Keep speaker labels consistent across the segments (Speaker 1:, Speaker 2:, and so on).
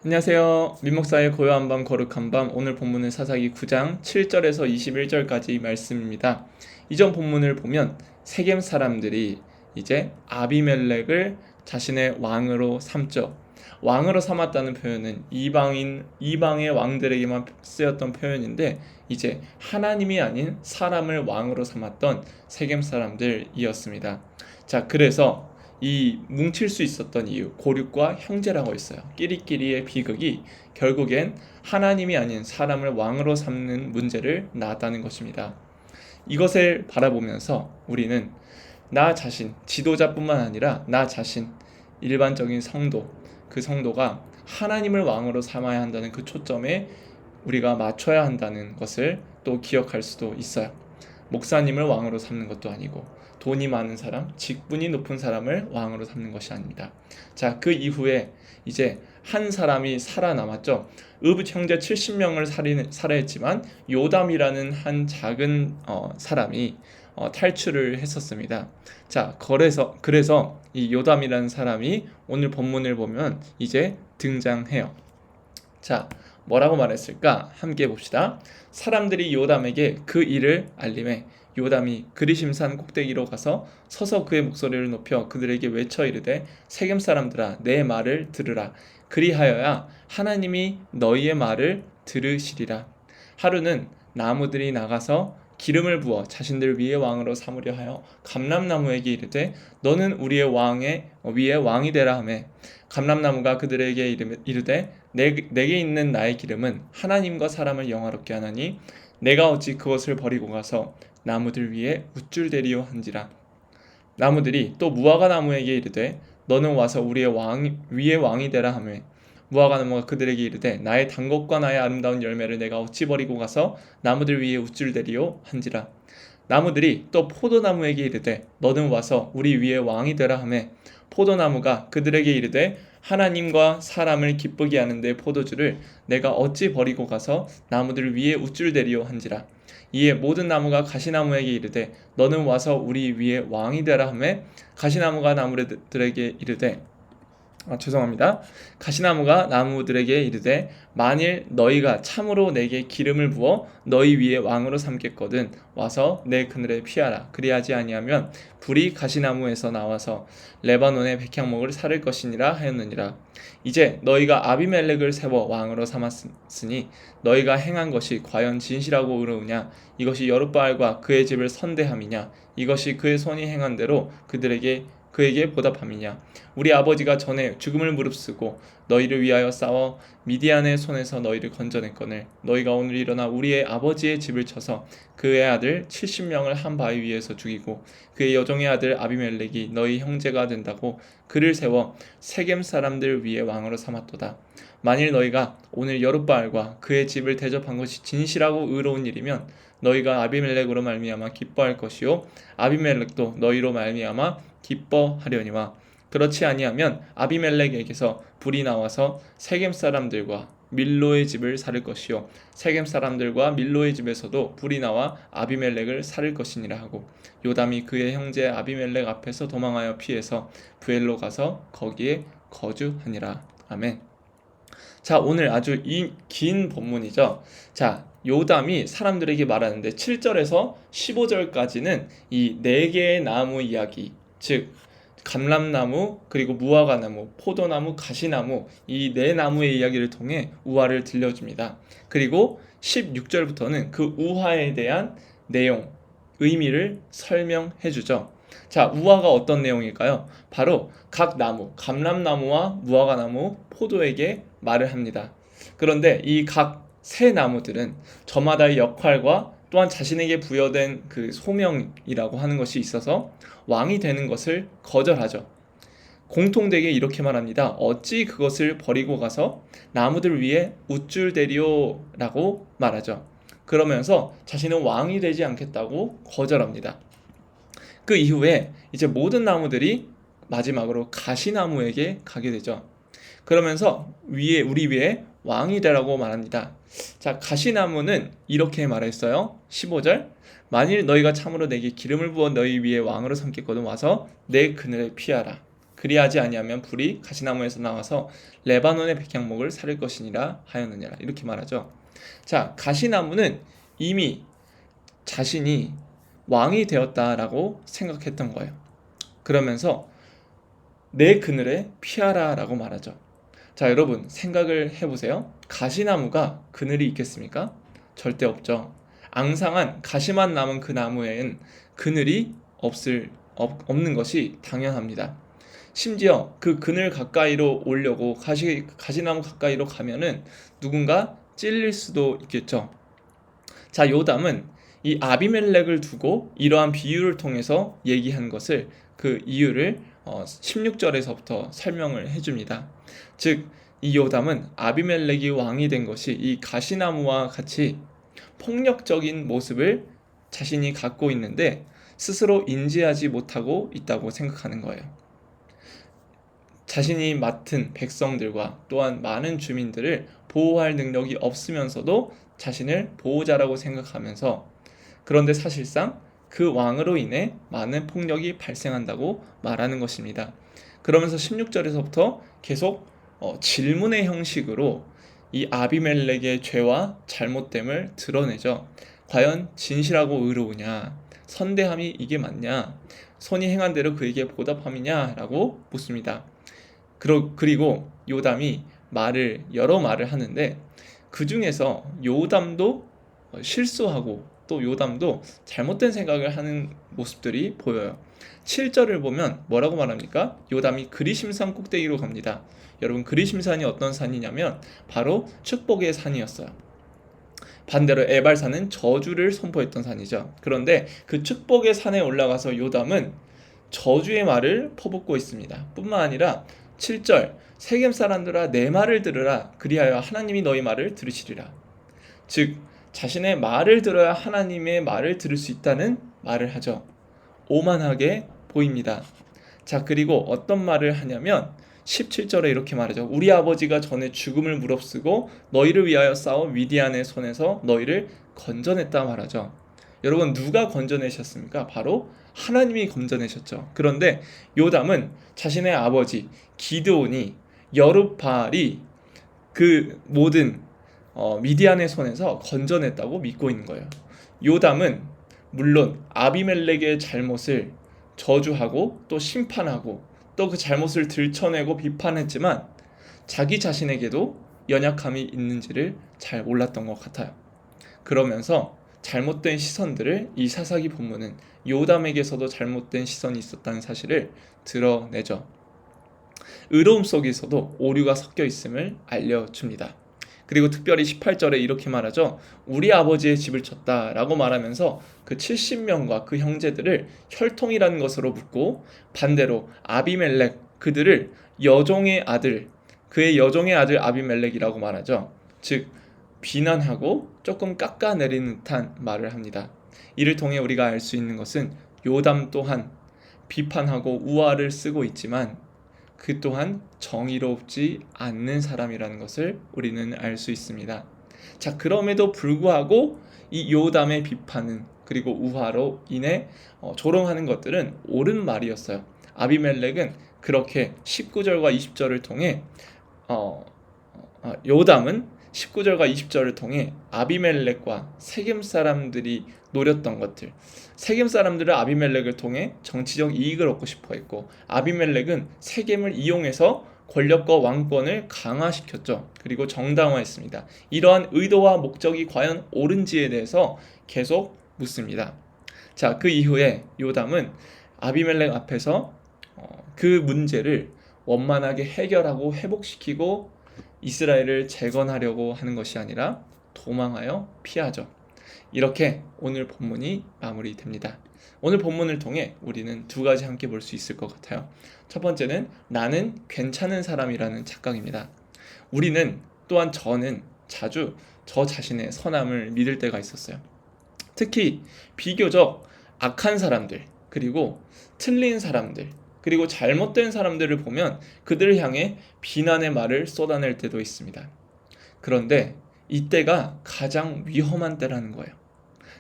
Speaker 1: 안녕하세요. 민목사의 고요한 밤 거룩한 밤, 오늘 본문은 사사기 9장 7절에서 21절까지 말씀입니다. 이전 본문을 보면 세겜 사람들이 이제 아비멜렉을 자신의 왕으로 삼죠. 왕으로 삼았다는 표현은 이방의 왕들에게만 쓰였던 표현인데, 이제 하나님이 아닌 사람을 왕으로 삼았던 세겜 사람들이었습니다. 자, 그래서 이 뭉칠 수 있었던 이유, 고륙과 형제라고 있어요. 끼리끼리의 비극이 결국엔 하나님이 아닌 사람을 왕으로 삼는 문제를 낳았다는 것입니다. 이것을 바라보면서 우리는 나 자신, 지도자뿐만 아니라 나 자신, 일반적인 성도, 그 성도가 하나님을 왕으로 삼아야 한다는 그 초점에 우리가 맞춰야 한다는 것을 또 기억할 수도 있어요. 목사님을 왕으로 삼는 것도 아니고, 돈이 많은 사람, 직분이 높은 사람을 왕으로 삼는 것이 아닙니다. 자, 그 이후에 이제 한 사람이 살아남았죠. 의붓 형제 70명을 살해했지만 요담이라는 한 작은 사람이 탈출을 했었습니다. 자, 그래서 이 요담이라는 사람이 오늘 본문을 보면 이제 등장해요. 자, 뭐라고 말했을까? 함께 봅시다. 사람들이 요담에게 그 일을 알림해 요담이 그리심산 꼭대기로 가서 서서 그의 목소리를 높여 그들에게 외쳐 이르되 세겜 사람들아 내 말을 들으라. 그리하여야 하나님이 너희의 말을 들으시리라. 하루는 나무들이 나가서 기름을 부어 자신들 위에 왕으로 삼으려 하여 감람나무에게 이르되 너는 우리의 위에 왕이 되라 하매 감람나무가 그들에게 이르되 내게 있는 나의 기름은 하나님과 사람을 영화롭게 하나니 내가 어찌 그것을 버리고 가서 나무들 위에 우쭐대리오 한지라. 나무들이 또 무화과 나무에게 이르되 너는 와서 우리의 위에 왕이 되라 하매 무화과 나무가 그들에게 이르되 나의 단 것과 나의 아름다운 열매를 내가 어찌 버리고 가서 나무들 위에 우쭐대리오 한지라. 나무들이 또 포도나무에게 이르되 너는 와서 우리 위에 왕이 되라 하매 포도나무가 그들에게 이르되 하나님과 사람을 기쁘게 하는데 포도주를 내가 어찌 버리고 가서 나무들 위에 우쭐대리오 한지라. 이에 모든 나무가 가시나무에게 이르되 너는 와서 우리 위에 왕이 되라 하매 가시나무가 나무들에게 이르되 가시나무가 나무들에게 이르되 만일 너희가 참으로 내게 기름을 부어 너희 위에 왕으로 삼겠거든 와서 내 그늘에 피하라. 그리하지 아니하면 불이 가시나무에서 나와서 레바논의 백향목을 사를 것이니라 하였느니라. 이제 너희가 아비멜렉을 세워 왕으로 삼았으니 너희가 행한 것이 과연 진실하고 의로우냐? 이것이 여룻바알과 그의 집을 선대함이냐? 이것이 그의 손이 행한 대로 그에게 보답함이냐? 우리 아버지가 전에 죽음을 무릅쓰고 너희를 위하여 싸워 미디안의 손에서 너희를 건져냈거늘 너희가 오늘 일어나 우리의 아버지의 집을 쳐서 그의 아들 70명을 한 바위 위에서 죽이고 그의 여종의 아들 아비멜렉이 너희 형제가 된다고 그를 세워 세겜 사람들 위에 왕으로 삼았도다. 만일 너희가 오늘 여룻바알과 그의 집을 대접한 것이 진실하고 의로운 일이면 너희가 아비멜렉으로 말미암아 기뻐할 것이요 아비멜렉도 너희로 말미암아 기뻐하려니와 그렇지 아니하면 아비멜렉에게서 불이 나와서 세겜 사람들과 밀로의 집을 살을 것이요 세겜 사람들과 밀로의 집에서도 불이 나와 아비멜렉을 살을 것이니라 하고 요담이 그의 형제 아비멜렉 앞에서 도망하여 피해서 부엘로 가서 거기에 거주하니라. 아멘. 자, 오늘 아주 긴 본문이죠. 자, 요담이 사람들에게 말하는데 7절에서 15절까지는 이 네 개의 나무 이야기, 즉 감람나무, 그리고 무화과나무, 포도나무, 가시나무 이 네 나무의 이야기를 통해 우화를 들려줍니다. 그리고 16절부터는 그 우화에 대한 내용, 의미를 설명해주죠. 자, 우화가 어떤 내용일까요? 바로 각 나무, 감람나무와 무화과나무, 포도에게 말을 합니다. 그런데 이 각 세 나무들은 저마다의 역할과 또한 자신에게 부여된 그 소명이라고 하는 것이 있어서 왕이 되는 것을 거절하죠. 공통되게 이렇게 말합니다. 어찌 그것을 버리고 가서 나무들 위에 우쭐대리오라고 말하죠. 그러면서 자신은 왕이 되지 않겠다고 거절합니다. 그 이후에 이제 모든 나무들이 마지막으로 가시나무에게 가게 되죠. 그러면서 우리 위에 왕이 되라고 말합니다. 자, 가시나무는 이렇게 말했어요. 15절 만일 너희가 참으로 내게 기름을 부어 너희 위에 왕으로 삼겠거든 와서 내 그늘에 피하라. 그리하지 아니하면 불이 가시나무에서 나와서 레바논의 백향목을 사를 것이니라 하였느니라. 이렇게 말하죠. 자, 가시나무는 이미 자신이 왕이 되었다라고 생각했던 거예요. 그러면서 내 그늘에 피하라 라고 말하죠. 자, 여러분 생각을 해보세요. 가시나무가 그늘이 있겠습니까? 절대 없죠. 앙상한 가시만 남은 그 나무에는 그늘이 없는 것이 당연합니다. 심지어 그 그늘 가까이로 오려고 가시나무 가까이로 가면은 누군가 찔릴 수도 있겠죠. 자, 요담은 이 아비멜렉을 두고 이러한 비유를 통해서 얘기한 것을, 그 이유를 16절에서부터 설명을 해줍니다. 즉, 이 요담은 아비멜렉이 왕이 된 것이 이 가시나무와 같이 폭력적인 모습을 자신이 갖고 있는데 스스로 인지하지 못하고 있다고 생각하는 거예요. 자신이 맡은 백성들과 또한 많은 주민들을 보호할 능력이 없으면서도 자신을 보호자라고 생각하면서, 그런데 사실상 그 왕으로 인해 많은 폭력이 발생한다고 말하는 것입니다. 그러면서 16절에서부터 계속 질문의 형식으로 이 아비멜렉의 죄와 잘못됨을 드러내죠. 과연 진실하고 의로우냐? 선대함이 이게 맞냐? 선이 행한 대로 그에게 보답함이냐? 라고 묻습니다. 그리고 요담이 여러 말을 하는데 그 중에서 요담도 실수하고 또 요담도 잘못된 생각을 하는 모습들이 보여요. 7절을 보면 뭐라고 말합니까? 요담이 그리심산 꼭대기로 갑니다. 여러분, 그리심산이 어떤 산이냐면 바로 축복의 산이었어요. 반대로 에발산은 저주를 선포했던 산이죠. 그런데 그 축복의 산에 올라가서 요담은 저주의 말을 퍼붓고 있습니다. 뿐만 아니라 7절, 세겜 사람들아 내 말을 들으라, 그리하여 하나님이 너희 말을 들으시리라. 즉, 자신의 말을 들어야 하나님의 말을 들을 수 있다는 말을 하죠. 오만하게 보입니다. 자, 그리고 어떤 말을 하냐면 17절에 이렇게 말하죠. 우리 아버지가 전에 죽음을 무릅쓰고 너희를 위하여 싸워 미디안의 손에서 너희를 건져냈다 말하죠. 여러분, 누가 건져내셨습니까? 바로 하나님이 건져내셨죠. 그런데 요담은 자신의 아버지 기드온이, 여룹바알이 그 모든 미디안의 손에서 건져냈다고 믿고 있는 거예요. 요담은 물론 아비멜렉의 잘못을 저주하고 또 심판하고 또 그 잘못을 들춰내고 비판했지만 자기 자신에게도 연약함이 있는지를 잘 몰랐던 것 같아요. 그러면서 잘못된 시선들을, 이 사사기 본문은 요담에게서도 잘못된 시선이 있었다는 사실을 드러내죠. 의로움 속에서도 오류가 섞여 있음을 알려줍니다. 그리고 특별히 18절에 이렇게 말하죠. 우리 아버지의 집을 쳤다 라고 말하면서 그 70명과 그 형제들을 혈통이라는 것으로 묻고, 반대로 아비멜렉, 그들을 그의 여종의 아들 아비멜렉이라고 말하죠. 즉, 비난하고 조금 깎아내리는 듯한 말을 합니다. 이를 통해 우리가 알 수 있는 것은 요담 또한 비판하고 우화를 쓰고 있지만 그 또한 정의롭지 않는 사람이라는 것을 우리는 알 수 있습니다. 자, 그럼에도 불구하고 이 요담의 비판은, 그리고 우화로 인해 조롱하는 것들은 옳은 말이었어요. 아비멜렉은 그렇게 19절과 20절을 통해 요담은 19절과 20절을 통해 아비멜렉과 세겜 사람들이 노렸던 것들, 세겜 사람들은 아비멜렉을 통해 정치적 이익을 얻고 싶어 했고, 아비멜렉은 세겜을 이용해서 권력과 왕권을 강화시켰죠. 그리고 정당화했습니다. 이러한 의도와 목적이 과연 옳은지에 대해서 계속 묻습니다. 자, 그 이후에 요담은 아비멜렉 앞에서 그 문제를 원만하게 해결하고 회복시키고 이스라엘을 재건하려고 하는 것이 아니라 도망하여 피하죠. 이렇게 오늘 본문이 마무리됩니다. 오늘 본문을 통해 우리는 두 가지 함께 볼 수 있을 것 같아요. 첫 번째는 나는 괜찮은 사람이라는 착각입니다. 우리는, 또한 저는 자주 저 자신의 선함을 믿을 때가 있었어요. 특히 비교적 악한 사람들, 그리고 틀린 사람들, 그리고 잘못된 사람들을 보면 그들을 향해 비난의 말을 쏟아낼 때도 있습니다. 그런데 이때가 가장 위험한 때라는 거예요.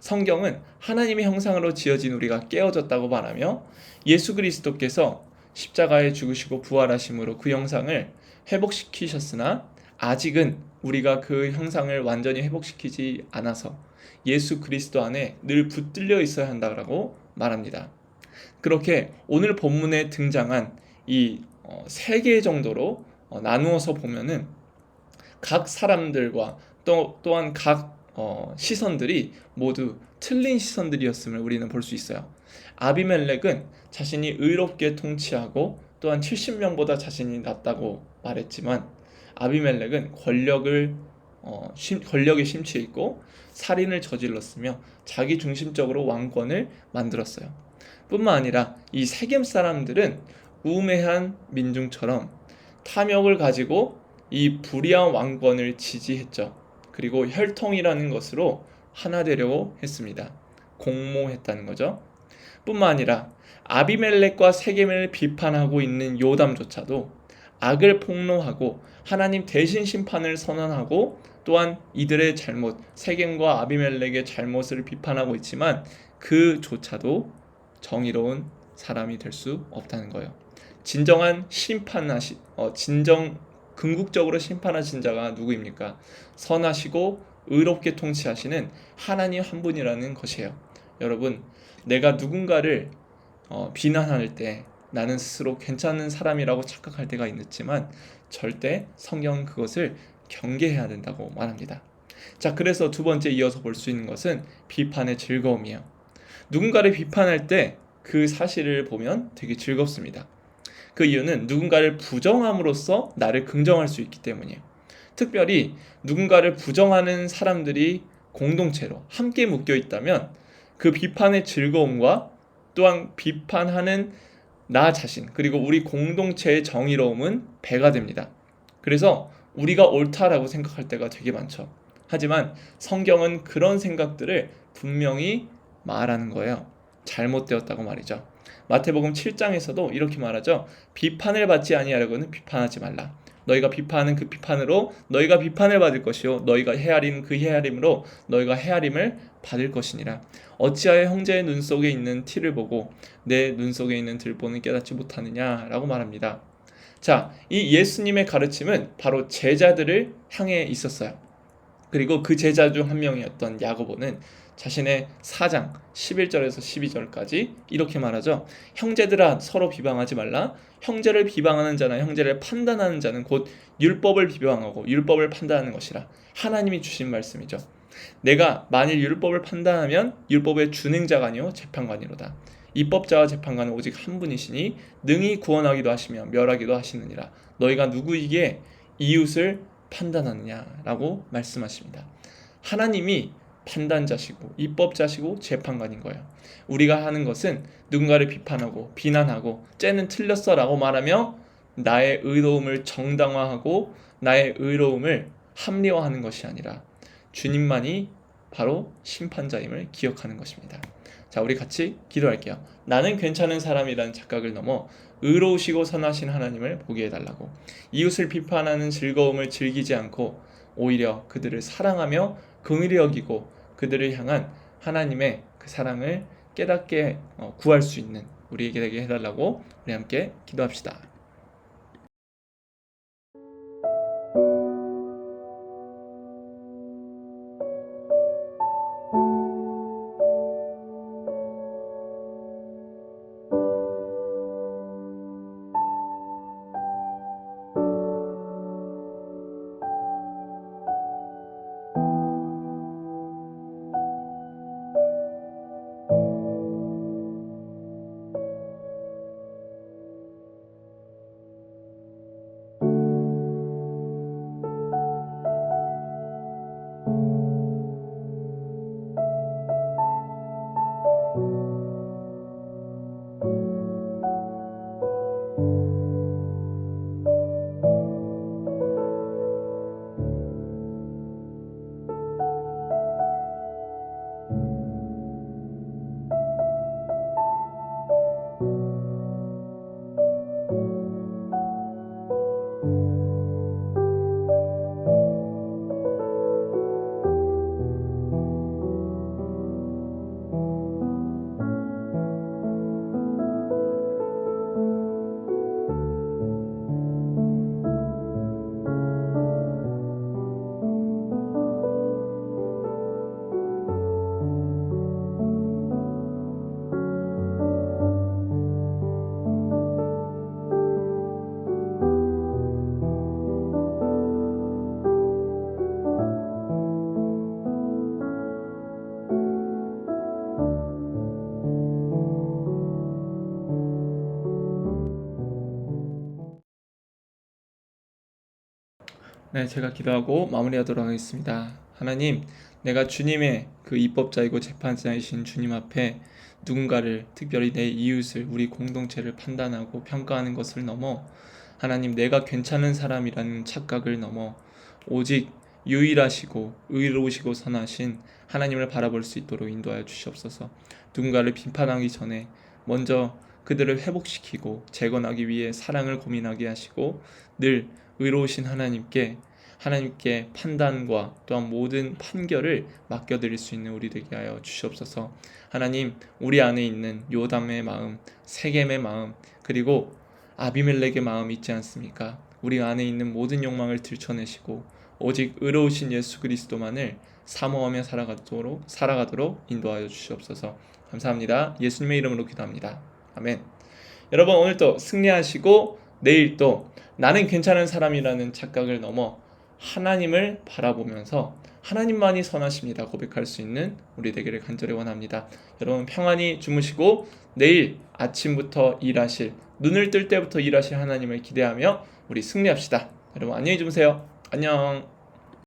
Speaker 1: 성경은 하나님의 형상으로 지어진 우리가 깨어졌다고 말하며 예수 그리스도께서 십자가에 죽으시고 부활하심으로 그 형상을 회복시키셨으나 아직은 우리가 그 형상을 완전히 회복시키지 않아서 예수 그리스도 안에 늘 붙들려 있어야 한다고 말합니다. 그렇게 오늘 본문에 등장한 이 세 개 정도로 나누어서 보면은 각 사람들과 또한 각 시선들이 모두 틀린 시선들이었음을 우리는 볼 수 있어요. 아비멜렉은 자신이 의롭게 통치하고 또한 70명보다 자신이 낫다고 말했지만 아비멜렉은 권력에 심취해 있고 살인을 저질렀으며 자기 중심적으로 왕권을 만들었어요. 뿐만 아니라 이 세겜 사람들은 우매한 민중처럼 탐욕을 가지고 이 불의한 왕권을 지지했죠. 그리고 혈통이라는 것으로 하나 되려고 했습니다. 공모했다는 거죠. 뿐만 아니라 아비멜렉과 세겜을 비판하고 있는 요담조차도 악을 폭로하고 하나님 대신 심판을 선언하고 또한 이들의 잘못, 세겜과 아비멜렉의 잘못을 비판하고 있지만 그조차도 정의로운 사람이 될 수 없다는 거예요. 진정한 궁극적으로 심판하신 자가 누구입니까? 선하시고 의롭게 통치하시는 하나님 한 분이라는 것이에요. 여러분, 내가 누군가를 비난할 때 나는 스스로 괜찮은 사람이라고 착각할 때가 있지만 절대 성경은 그것을 경계해야 된다고 말합니다. 자, 그래서 두 번째 이어서 볼 수 있는 것은 비판의 즐거움이에요. 누군가를 비판할 때 그 사실을 보면 되게 즐겁습니다. 그 이유는 누군가를 부정함으로써 나를 긍정할 수 있기 때문이에요. 특별히 누군가를 부정하는 사람들이 공동체로 함께 묶여 있다면 그 비판의 즐거움과 또한 비판하는 나 자신 그리고 우리 공동체의 정의로움은 배가 됩니다. 그래서 우리가 옳다라고 생각할 때가 되게 많죠. 하지만 성경은 그런 생각들을 분명히 말하는 거예요. 잘못되었다고 말이죠. 마태복음 7장에서도 이렇게 말하죠. 비판을 받지 아니하려고는 비판하지 말라. 너희가 비판하는 그 비판으로 너희가 비판을 받을 것이요 너희가 헤아리는 그 헤아림으로 너희가 헤아림을 받을 것이니라. 어찌하여 형제의 눈 속에 있는 티를 보고 내 눈 속에 있는 들보는 깨닫지 못하느냐라고 말합니다. 자, 이 예수님의 가르침은 바로 제자들을 향해 있었어요. 그리고 그 제자 중 한 명이었던 야고보는 자신의 4장 11절에서 12절까지 이렇게 말하죠. 형제들아 서로 비방하지 말라. 형제를 비방하는 자나 형제를 판단하는 자는 곧 율법을 비방하고 율법을 판단하는 것이라. 하나님이 주신 말씀이죠. 내가 만일 율법을 판단하면 율법의 준행자가 아니요 재판관이로다. 입법자와 재판관은 오직 한 분이시니 능히 구원하기도 하시며 멸하기도 하시느니라. 너희가 누구에게 이웃을 판단하느냐라고 말씀하십니다. 하나님이 판단자시고 입법자시고 재판관인 거예요. 우리가 하는 것은 누군가를 비판하고 비난하고 쟤는 틀렸어라고 말하며 나의 의로움을 정당화하고 나의 의로움을 합리화하는 것이 아니라 주님만이 바로 심판자임을 기억하는 것입니다. 자, 우리 같이 기도할게요. 나는 괜찮은 사람이라는 착각을 넘어 의로우시고 선하신 하나님을 보게 해달라고. 이웃을 비판하는 즐거움을 즐기지 않고 오히려 그들을 사랑하며 긍휼히 여기고 그들을 향한 하나님의 그 사랑을 깨닫게 구할 수 있는 우리에게 되게 해달라고 우리 함께 기도합시다. 네, 제가 기도하고 마무리하도록 하겠습니다. 하나님, 내가 주님의 그 입법자이고 재판자이신 주님 앞에 누군가를, 특별히 내 이웃을, 우리 공동체를 판단하고 평가하는 것을 넘어 하나님, 내가 괜찮은 사람이라는 착각을 넘어 오직 유일하시고 의로우시고 선하신 하나님을 바라볼 수 있도록 인도하여 주시옵소서. 누군가를 비판하기 전에 먼저 그들을 회복시키고 재건하기 위해 사랑을 고민하게 하시고 늘 의로우신 하나님께 판단과 또한 모든 판결을 맡겨드릴 수 있는 우리 되게 하여 주시옵소서. 하나님, 우리 안에 있는 요담의 마음, 세겜의 마음, 그리고 아비멜렉의 마음이 있지 않습니까? 우리 안에 있는 모든 욕망을 들춰내시고 오직 의로우신 예수 그리스도만을 사모하며 살아가도록 인도하여 주시옵소서. 감사합니다. 예수님의 이름으로 기도합니다. 아멘. 여러분, 오늘 또 승리하시고 내일 또 나는 괜찮은 사람이라는 착각을 넘어 하나님을 바라보면서 하나님만이 선하십니다 고백할 수 있는 우리 되기를 간절히 원합니다. 여러분, 평안히 주무시고 내일 아침부터 일하실, 눈을 뜰 때부터 일하실 하나님을 기대하며 우리 승리합시다. 여러분, 안녕히 주무세요. 안녕.